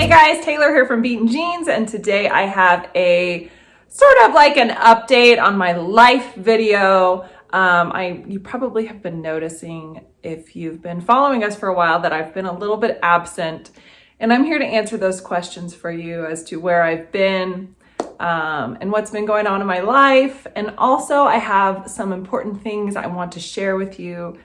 Hey guys, Taylor here from Beaten Jeans, and today I have a sort of like an update on my life video. You probably have been noticing, if you've been following us for a while, that I've been a little bit absent, and I'm here to answer those questions for you as to where I've been and what's been going on in my life. And also I have some important things I want to share with you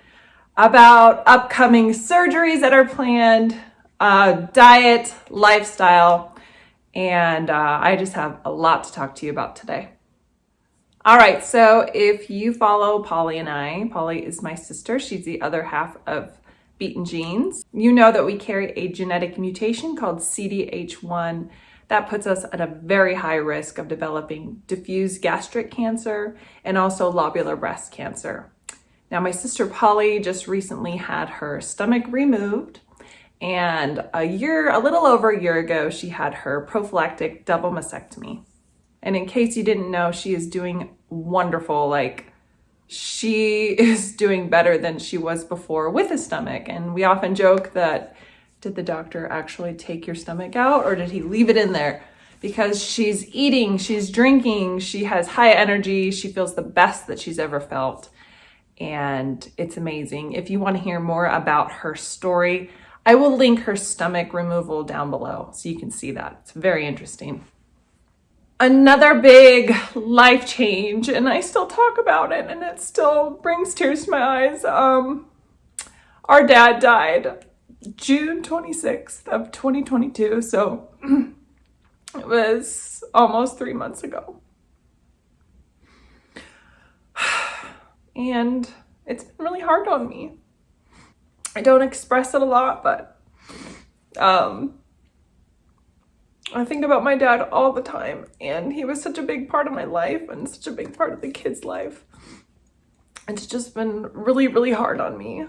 about upcoming surgeries that are planned, diet, lifestyle, and I just have a lot to talk to you about today. All right, so if you follow Polly and I, Polly is my sister. She's the other half of Beaten Jeans. You know that we carry a genetic mutation called CDH1 that puts us at a very high risk of developing diffuse gastric cancer and also lobular breast cancer. Now, my sister Polly just recently had her stomach removed, and a little over a year ago, she had her prophylactic double mastectomy. And in case you didn't know, she is doing wonderful. Like, she is doing better than she was before with a stomach. And we often joke that, did the doctor actually take your stomach out, or did he leave it in there? Because she's eating, she's drinking, she has high energy, she feels the best that she's ever felt. And it's amazing. If you want to hear more about her story, I will link her stomach removal down below so you can see that. It's very interesting. Another big life change, and I still talk about it and it still brings tears to my eyes. Our dad died June 26th of 2022, so it was almost 3 months ago. And it's been really hard on me. I don't express it a lot, but I think about my dad all the time, and he was such a big part of my life and such a big part of the kids' life. It's just been really, really hard on me.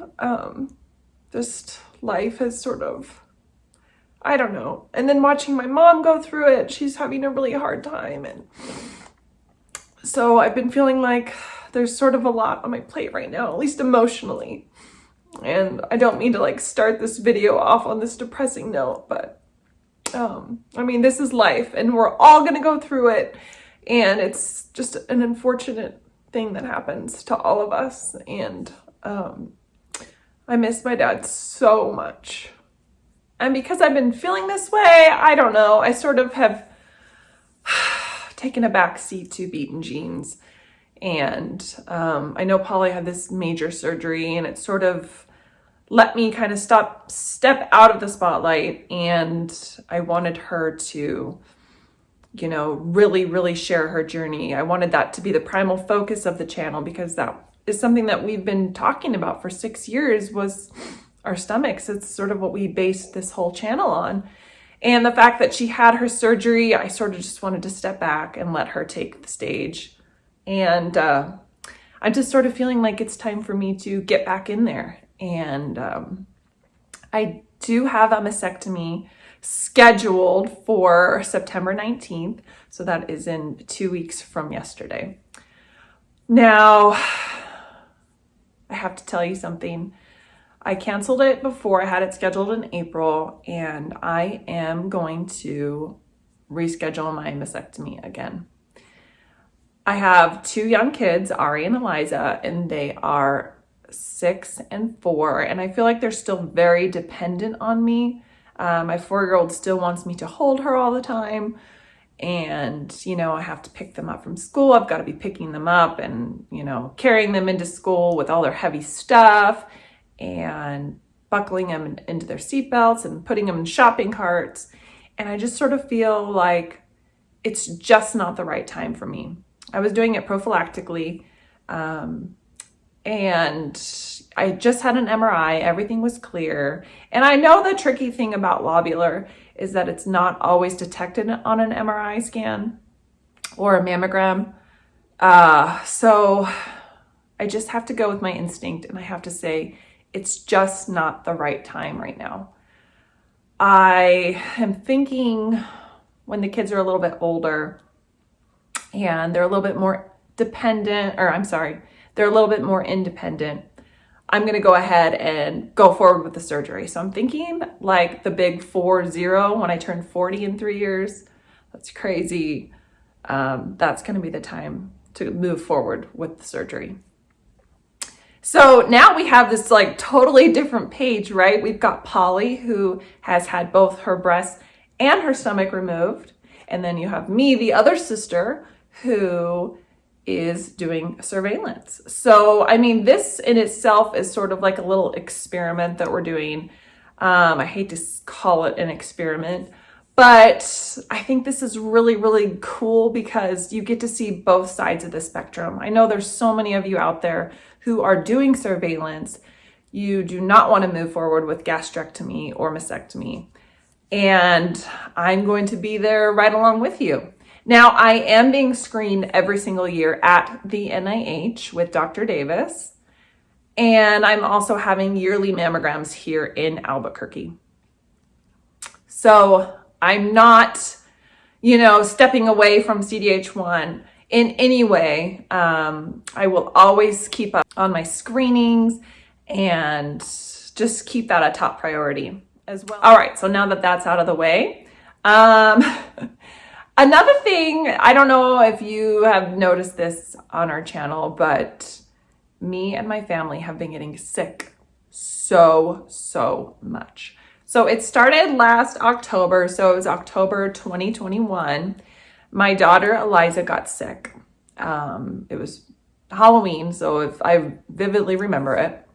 Just life has sort of, I don't know. And then watching my mom go through it, she's having a really hard time. And so I've been feeling like there's sort of a lot on my plate right now, at least emotionally. And I don't mean to like start this video off on this depressing note, but I mean, this is life and we're all gonna go through it. And it's just an unfortunate thing that happens to all of us. And I miss my dad so much. And because I've been feeling this way, I don't know, I sort of have taken a back seat to Beaten Jeans. And I know Polly had this major surgery, and it sort of let me kind of step out of the spotlight. And I wanted her to, you know, really, really share her journey. I wanted that to be the primal focus of the channel, because that is something that we've been talking about for 6 years, was our stomachs. It's sort of what we based this whole channel on. And the fact that she had her surgery, I sort of just wanted to step back and let her take the stage. And I'm just sort of feeling like it's time for me to get back in there. And I do have a mastectomy scheduled for September 19th. So that is in 2 weeks from yesterday. Now, I have to tell you something. I canceled it before. I had it scheduled in April, and I am going to reschedule my mastectomy again. I have 2 young kids, Ari and Eliza, and they are 6 and 4, and I feel like they're still very dependent on me. My 4-year-old still wants me to hold her all the time, and, you know, I have to pick them up from school. I've got to be picking them up and, you know, carrying them into school with all their heavy stuff and buckling them into their seatbelts and putting them in shopping carts. And I just sort of feel like it's just not the right time for me. I was doing it prophylactically, and I just had an MRI. Everything was clear. And I know the tricky thing about lobular is that it's not always detected on an MRI scan or a mammogram. So I just have to go with my instinct, and I have to say it's just not the right time right now. I am thinking when the kids are a little bit older and they're a little bit more they're a little bit more independent, I'm going to go ahead and go forward with the surgery. So I'm thinking like the big 40 when I turn 40 in 3 years. That's crazy. That's going to be the time to move forward with the surgery. So now we have this like totally different page, right? We've got Polly, who has had both her breasts and her stomach removed. And then you have me, the other sister, who is doing surveillance. So, I mean, this in itself is sort of like a little experiment that we're doing. I hate to call it an experiment, but I think this is really, really cool because you get to see both sides of the spectrum. I know there's so many of you out there who are doing surveillance. You do not want to move forward with gastrectomy or mastectomy. And I'm going to be there right along with you. Now, I am being screened every single year at the NIH with Dr. Davis. And I'm also having yearly mammograms here in Albuquerque. So I'm not, stepping away from CDH1 in any way. I will always keep up on my screenings and just keep that a top priority as well. All right, so now that that's out of the way, another thing, I don't know if you have noticed this on our channel, but me and my family have been getting sick so much. So it started last October, so it was October 2021. My daughter Eliza got sick. It was Halloween, so if I vividly remember it.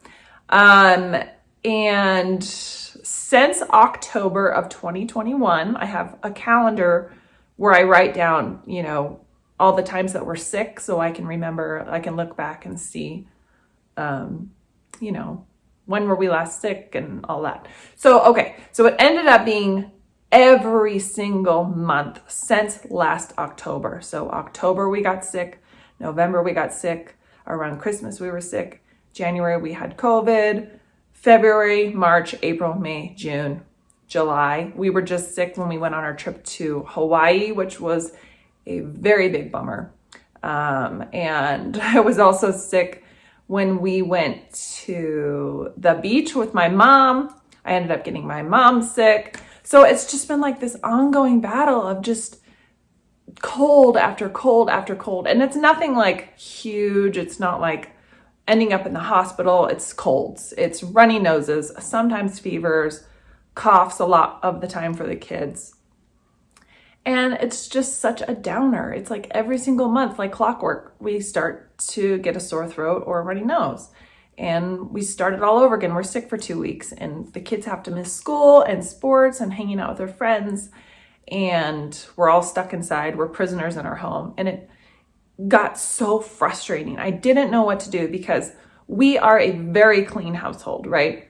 And since October of 2021, I have a calendar where I write down, all the times that we're sick so I can remember, I can look back and see, when were we last sick and all that. So it ended up being every single month since last October. So October we got sick, November we got sick, around Christmas we were sick, January we had COVID, February, March, April, May, June, July. We were just sick when we went on our trip to Hawaii, which was a very big bummer. And I was also sick when we went to the beach with my mom. I ended up getting my mom sick. So it's just been like this ongoing battle of just cold after cold after cold. And it's nothing like huge. It's not like ending up in the hospital. It's colds, it's runny noses, sometimes fevers, coughs a lot of the time for the kids. And it's just such a downer. It's like every single month, like clockwork, we start to get a sore throat or a runny nose. And we start it all over again. We're sick for 2 weeks and the kids have to miss school and sports and hanging out with their friends. And we're all stuck inside. We're prisoners in our home. And it got so frustrating. I didn't know what to do because we are a very clean household, right?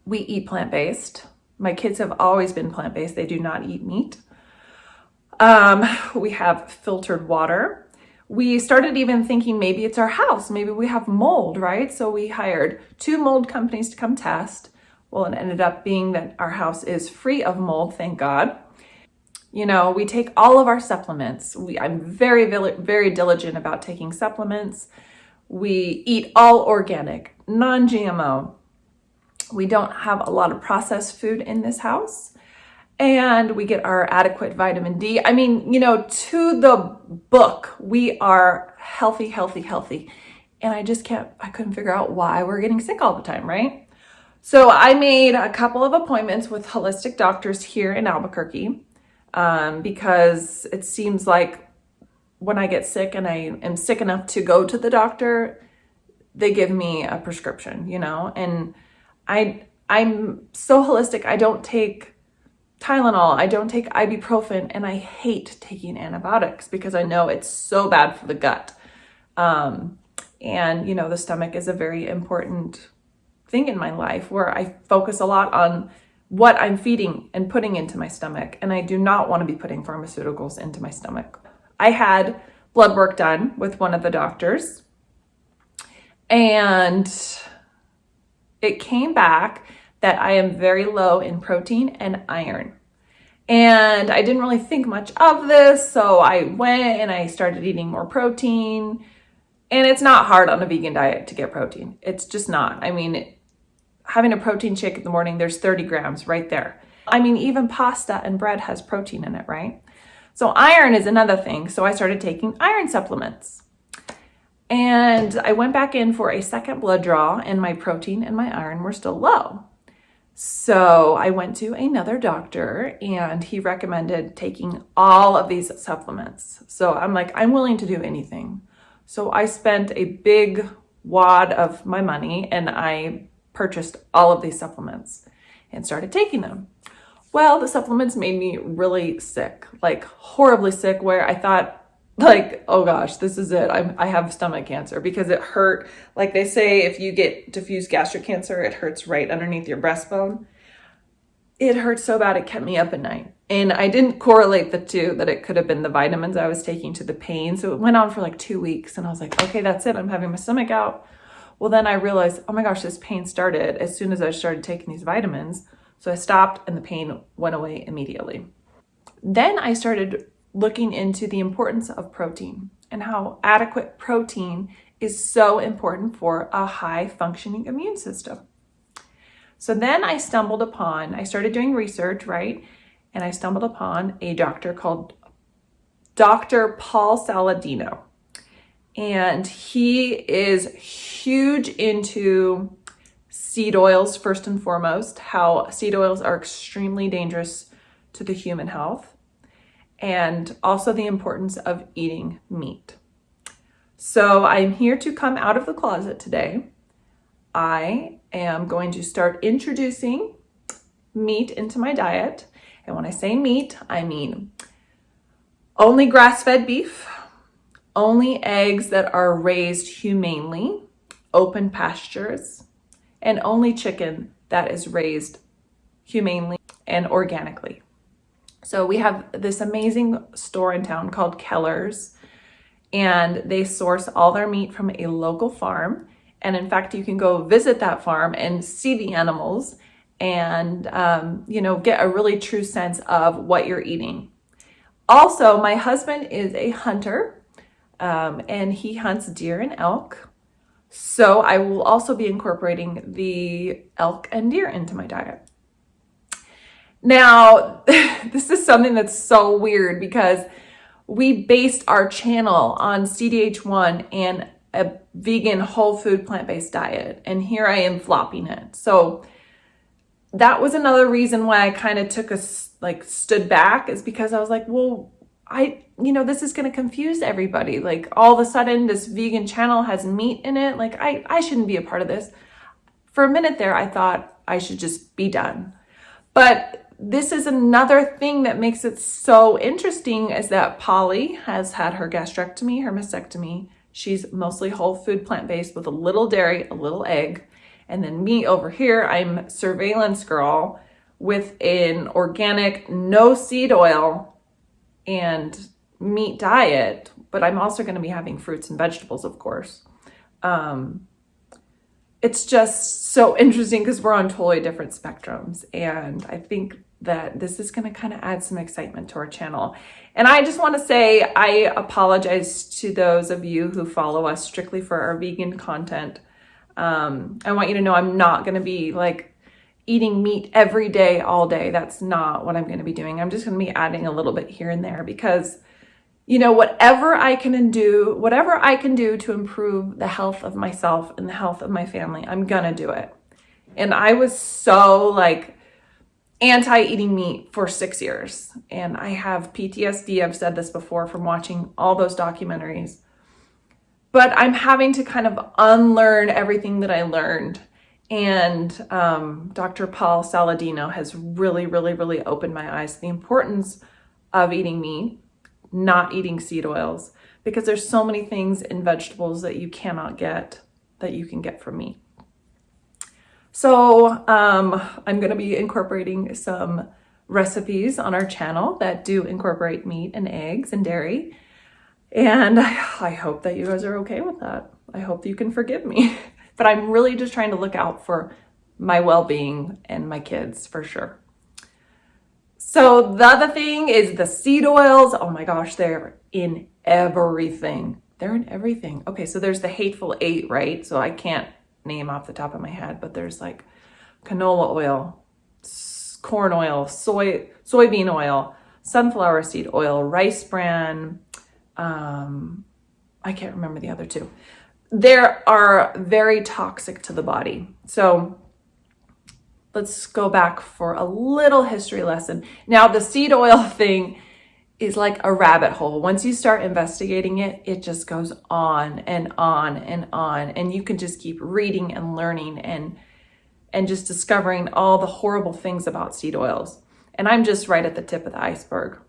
We eat plant-based. My kids have always been plant-based. They do not eat meat. We have filtered water. We started even thinking maybe it's our house. Maybe we have mold, right? So we hired 2 mold companies to come test. Well, it ended up being that our house is free of mold, thank God. We take all of our supplements. I'm very, very diligent about taking supplements. We eat all organic, non-GMO. We don't have a lot of processed food in this house. And we get our adequate vitamin D. I mean, to the book, we are healthy. And I couldn't figure out why we're getting sick all the time, right? So I made a couple of appointments with holistic doctors here in Albuquerque because it seems like when I get sick and I am sick enough to go to the doctor, they give me a prescription, and I'm so holistic. I don't take Tylenol, I don't take ibuprofen, and I hate taking antibiotics because I know it's so bad for the gut. And the stomach is a very important thing in my life where I focus a lot on what I'm feeding and putting into my stomach. And I do not want to be putting pharmaceuticals into my stomach. I had blood work done with one of the doctors and it came back that I am very low in protein and iron. And I didn't really think much of this. So I went and I started eating more protein, And it's not hard on a vegan diet to get protein. It's just not. I mean, having a protein shake in the morning, there's 30 grams right there. I mean, even pasta and bread has protein in it, right? So iron is another thing. So I started taking iron supplements. And I went back in for a second blood draw, and my protein and my iron were still low. So I went to another doctor, and he recommended taking all of these supplements. So I'm like, I'm willing to do anything. So I spent a big wad of my money, and I purchased all of these supplements and started taking them. Well, the supplements made me really sick, like horribly sick, where I thought, like, oh gosh, this is it. I have stomach cancer, because it hurt. Like they say, if you get diffuse gastric cancer, it hurts right underneath your breastbone. It hurt so bad it kept me up at night. And I didn't correlate the two, that it could have been the vitamins I was taking to the pain. So it went on for like 2 weeks, and I was like, okay, that's it. I'm having my stomach out. Well, then I realized, oh my gosh, this pain started as soon as I started taking these vitamins. So I stopped, and the pain went away immediately. Then I started looking into the importance of protein and how adequate protein is so important for a high functioning immune system. So then I started doing research, right? And I stumbled upon a doctor called Dr. Paul Saladino. And he is huge into seed oils, first and foremost, how seed oils are extremely dangerous to the human health, and also the importance of eating meat. So I'm here to come out of the closet today. I am going to start introducing meat into my diet. And when I say meat, I mean only grass-fed beef, only eggs that are raised humanely, open pastures, and only chicken that is raised humanely and organically. So we have this amazing store in town called Keller's, and they source all their meat from a local farm. And in fact, you can go visit that farm and see the animals and, get a really true sense of what you're eating. Also, my husband is a hunter, and he hunts deer and elk. So I will also be incorporating the elk and deer into my diet. Now, this is something that's so weird, because we based our channel on CDH1 and a vegan, whole food, plant-based diet. And here I am flopping it. So that was another reason why I kind of stood back, is because I was like, well, this is going to confuse everybody. Like, all of a sudden this vegan channel has meat in it. Like, I shouldn't be a part of this. For a minute there, I thought I should just be done. But this is another thing that makes it so interesting, is that Polly has had her gastrectomy, her mastectomy. She's mostly whole food, plant-based, with a little dairy, a little egg. And then me over here, I'm surveillance girl with an organic, no seed oil and meat diet, but I'm also going to be having fruits and vegetables, of course. It's just so interesting, because we're on totally different spectrums. And I think that this is going to kind of add some excitement to our channel. And I just want to say, I apologize to those of you who follow us strictly for our vegan content. I want you to know I'm not going to be like eating meat every day, all day. That's not what I'm going to be doing. I'm just going to be adding a little bit here and there, because whatever I can do to improve the health of myself and the health of my family, I'm going to do it. And I was so anti-eating meat for 6 years. And I have PTSD, I've said this before, from watching all those documentaries. But I'm having to kind of unlearn everything that I learned. And Dr. Paul Saladino has really, really, really opened my eyes to the importance of eating meat, not eating seed oils, because there's so many things in vegetables that you cannot get that you can get from meat. So I'm going to be incorporating some recipes on our channel that do incorporate meat and eggs and dairy. And I hope that you guys are okay with that. I hope you can forgive me. But I'm really just trying to look out for my well-being and my kids, for sure. So the other thing is the seed oils. Oh my gosh, they're in everything. They're in everything. Okay, so there's the hateful eight, right? So I can't name off the top of my head, but there's like canola oil, corn oil, soybean oil, sunflower seed oil, rice bran. I can't remember the other two. They are very toxic to the body. So let's go back for a little history lesson. Now, the seed oil thing is like a rabbit hole. Once you start investigating it, it just goes on and on and on. And you can just keep reading and learning and just discovering all the horrible things about seed oils. And I'm just right at the tip of the iceberg.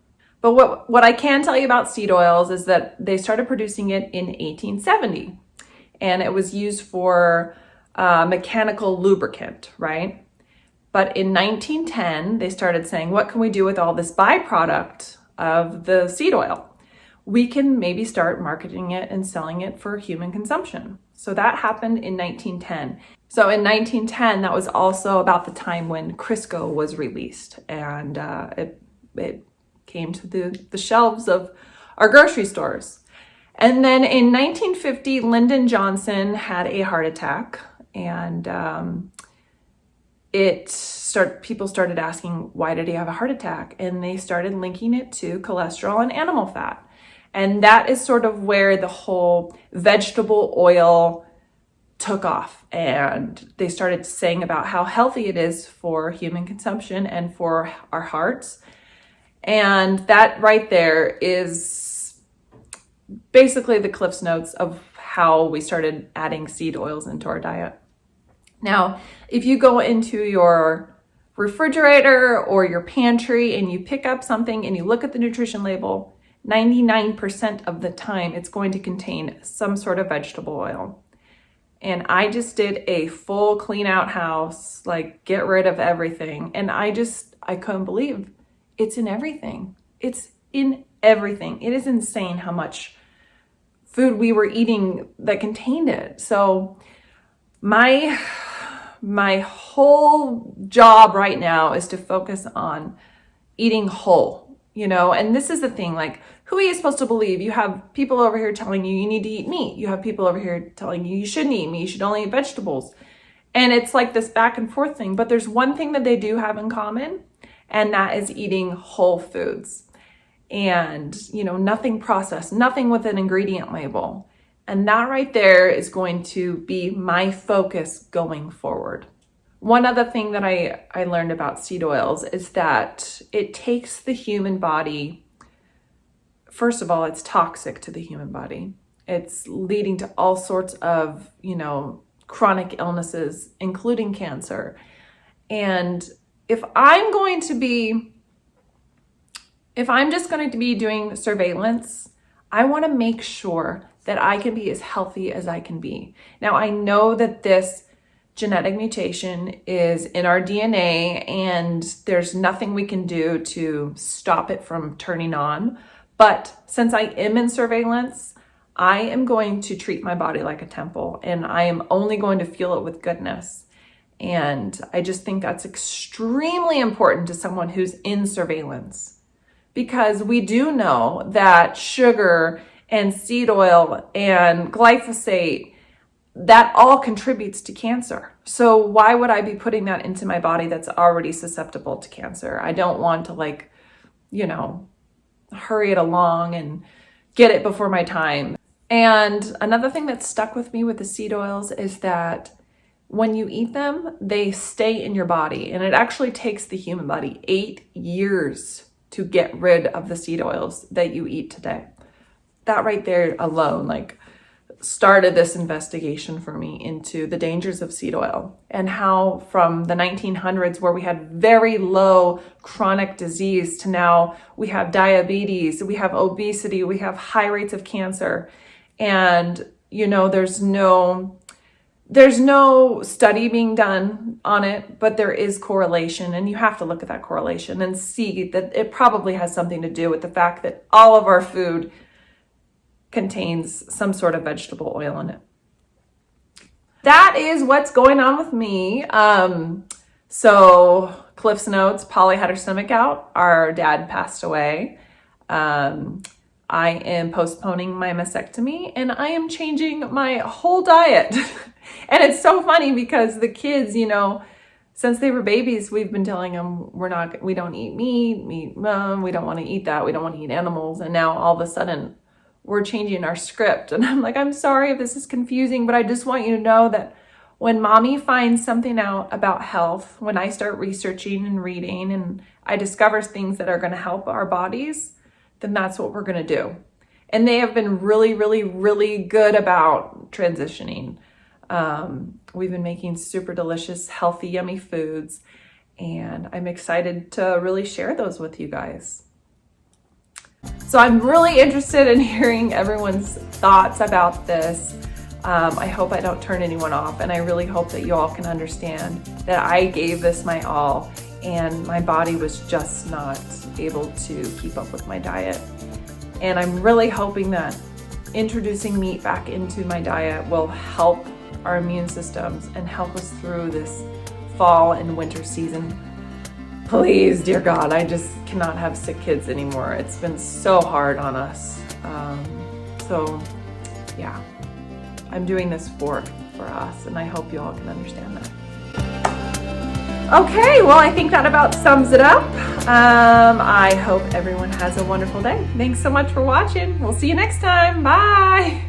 But what I can tell you about seed oils is that they started producing it in 1870. And it was used for mechanical lubricant, right? But in 1910, they started saying, what can we do with all this byproduct of the seed oil? We can maybe start marketing it and selling it for human consumption. So that happened in 1910. So in 1910, that was also about the time when Crisco was released, and it came to the shelves of our grocery stores. And then in 1950, Lyndon Johnson had a heart attack, and people started asking, why did he have a heart attack? And they started linking it to cholesterol and animal fat. And that is sort of where the whole vegetable oil took off. And they started saying about how healthy it is for human consumption and for our hearts. And that right there is basically the Cliff's Notes of how we started adding seed oils into our diet. Now, if you go into your refrigerator or your pantry and you pick up something and you look at the nutrition label, 99% of the time it's going to contain some sort of vegetable oil. And I just did a full clean out house, like get rid of everything. And I couldn't believe it's in everything. It's in everything. It is insane how much food we were eating that contained it. So my whole job right now is to focus on eating whole, and this is the thing, like, who are you supposed to believe? You have people over here telling you need to eat meat. You have people over here telling you shouldn't eat meat, you should only eat vegetables. And it's like this back and forth thing, but there's one thing that they do have in common, and that is eating whole foods. And, nothing processed, nothing with an ingredient label. And that right there is going to be my focus going forward. One other thing that I learned about seed oils is that it takes the human body. First of all, it's toxic to the human body. It's leading to all sorts of, chronic illnesses, including cancer. And if I'm just going to be doing surveillance, I want to make sure that I can be as healthy as I can be. Now, I know that this genetic mutation is in our DNA and there's nothing we can do to stop it from turning on. But since I am in surveillance, I am going to treat my body like a temple, and I am only going to fuel it with goodness. And I just think that's extremely important to someone who's in surveillance, because we do know that sugar and seed oil and glyphosate, that all contributes to cancer. So why would I be putting that into my body that's already susceptible to cancer? I don't want to hurry it along and get it before my time. And another thing that stuck with me with the seed oils is that when you eat them, they stay in your body. And it actually takes the human body 8 years to get rid of the seed oils that you eat today. That right there alone, started this investigation for me into the dangers of seed oil, and how from the 1900s, where we had very low chronic disease, to now we have diabetes, we have obesity, we have high rates of cancer. And, there's no study being done on it, but there is correlation, and you have to look at that correlation and see that it probably has something to do with the fact that all of our food contains some sort of vegetable oil in it. That is what's going on with me. So Cliff's Notes, Polly had her stomach out. Our dad passed away. I am postponing my mastectomy and I am changing my whole diet. And it's so funny because the kids, you know, since they were babies, we've been telling them we don't eat meat, we don't want to eat that, we don't want to eat animals. And now all of a sudden we're changing our script. And I'm like, I'm sorry if this is confusing, but I just want you to know that when mommy finds something out about health, when I start researching and reading and I discover things that are going to help our bodies, then that's what we're going to do. And they have been really, really, really good about transitioning. We've been making super delicious, healthy, yummy foods, and I'm excited to really share those with you guys. So I'm really interested in hearing everyone's thoughts about this. I hope I don't turn anyone off, and I really hope that you all can understand that I gave this my all and my body was just not able to keep up with my diet. And I'm really hoping that introducing meat back into my diet will help our immune systems and help us through this fall and winter season. Please, dear God, I just cannot have sick kids anymore. It's been so hard on us. So yeah, I'm doing this for us, and I hope you all can understand that. Okay, well, I think that about sums it up. I hope everyone has a wonderful day. Thanks so much for watching. We'll see you next time. Bye.